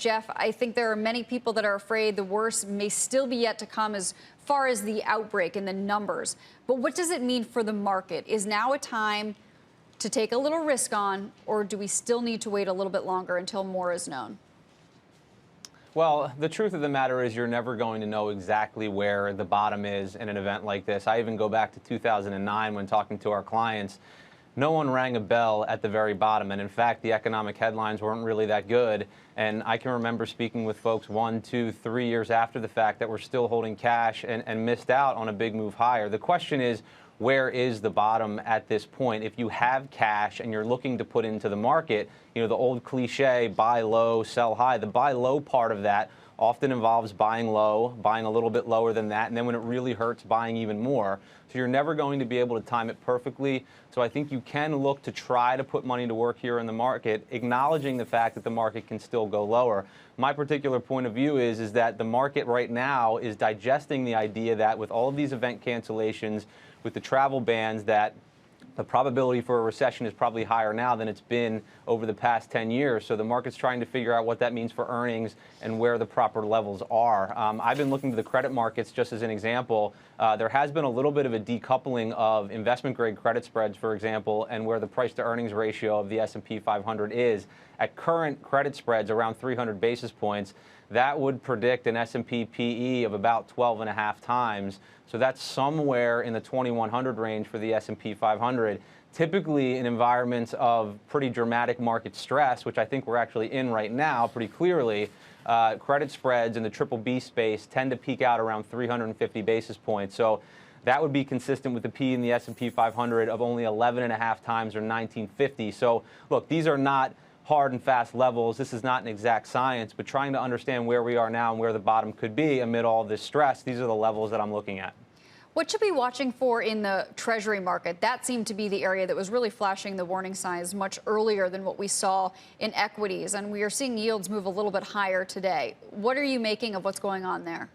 Jeff, I think there are many people that are afraid the worst may still be yet to come as far as the outbreak and the numbers. But what does it mean for the market? Is now a time to take a little risk on, or do we still need to wait a little bit longer until more is known? Well, the truth of the matter is you're never going to know exactly where the bottom is in an event like this. I even go back to 2009 when talking to our clients. No one rang a bell at the very bottom. And in fact, the economic headlines weren't really that good. And I can remember speaking with folks 1, 2, 3 years after the fact that were still holding cash and missed out on a big move higher. The question is, where is the bottom at this point? If you have cash and you're looking to put into the market, you know, the old cliche, buy low, sell high, the buy low part of that often involves buying low, buying a little bit lower than that, and then when it really hurts, buying even more. So you're never going to be able to time it perfectly. So I think you can look to try to put money to work here in the market, acknowledging the fact that the market can still go lower. My particular point of view is that the market right now is digesting the idea that with all of these event cancellations, with the travel bans, that the probability for a recession is probably higher now than it's been over the past 10 years. So the market's trying to figure out what that means for earnings and where the proper levels are. I've been looking to the credit markets just as an example. There has been a little bit of a decoupling of investment-grade credit spreads, for example, and where the price-to-earnings ratio of the S&P 500 is. At current credit spreads around 300 basis points, that would predict an S&P PE of about 12.5 times. So that's somewhere in the 2100 range for the S&P 500. Typically, in environments of pretty dramatic market stress, which I think we're actually in right now pretty clearly, credit spreads in the triple B space tend to peak out around 350 basis points. So that would be consistent with the P in the S&P 500 of only 11.5 times or 1950. So look, these are not hard and fast levels. This is not an exact science, but trying to understand where we are now and where the bottom could be amid all this stress, these are the levels that I'm looking at. What should we be watching for in the Treasury market? That seemed to be the area that was really flashing the warning signs much earlier than what we saw in equities, and we are seeing yields move a little bit higher today. What are you making of what's going on there?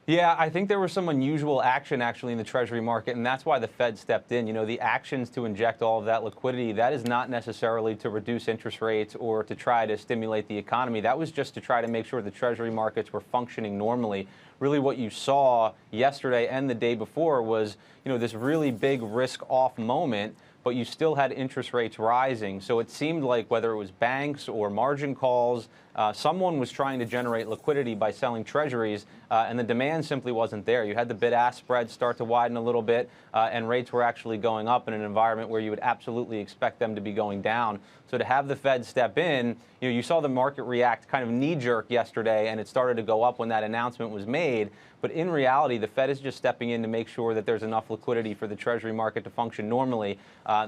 Yeah, I think there was some unusual action actually in the Treasury market, and that's why the Fed stepped in. You know, the actions to inject all of that liquidity, that is not necessarily to reduce interest rates or to try to stimulate the economy. That was just to try to make sure the Treasury markets were functioning normally. Really what you saw yesterday and the day before was, you know, this really big risk-off moment, but you still had interest rates rising. So it seemed like whether it was banks or margin calls, someone was trying to generate liquidity by selling treasuries, and the demand simply wasn't there. You had the bid-ask spread start to widen a little bit, and rates were actually going up in an environment where you would absolutely expect them to be going down. So to have the Fed step in, you know, you saw the market react kind of knee-jerk yesterday, and it started to go up when that announcement was made. But in reality, the Fed is just stepping in to make sure that there's enough liquidity for the Treasury market to function normally.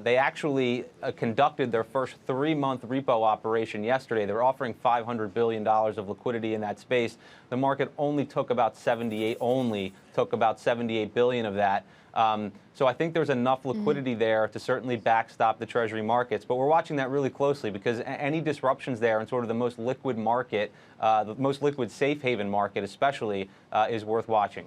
They actually conducted their first 3-month repo operation yesterday. They were offering $500 billion of liquidity in that space. The market only took about 78 billion of that. So I think there's enough liquidity there to certainly backstop the Treasury markets. But we're watching that really closely because any disruptions there in sort of the most liquid market, the most liquid safe haven market especially, is worth watching.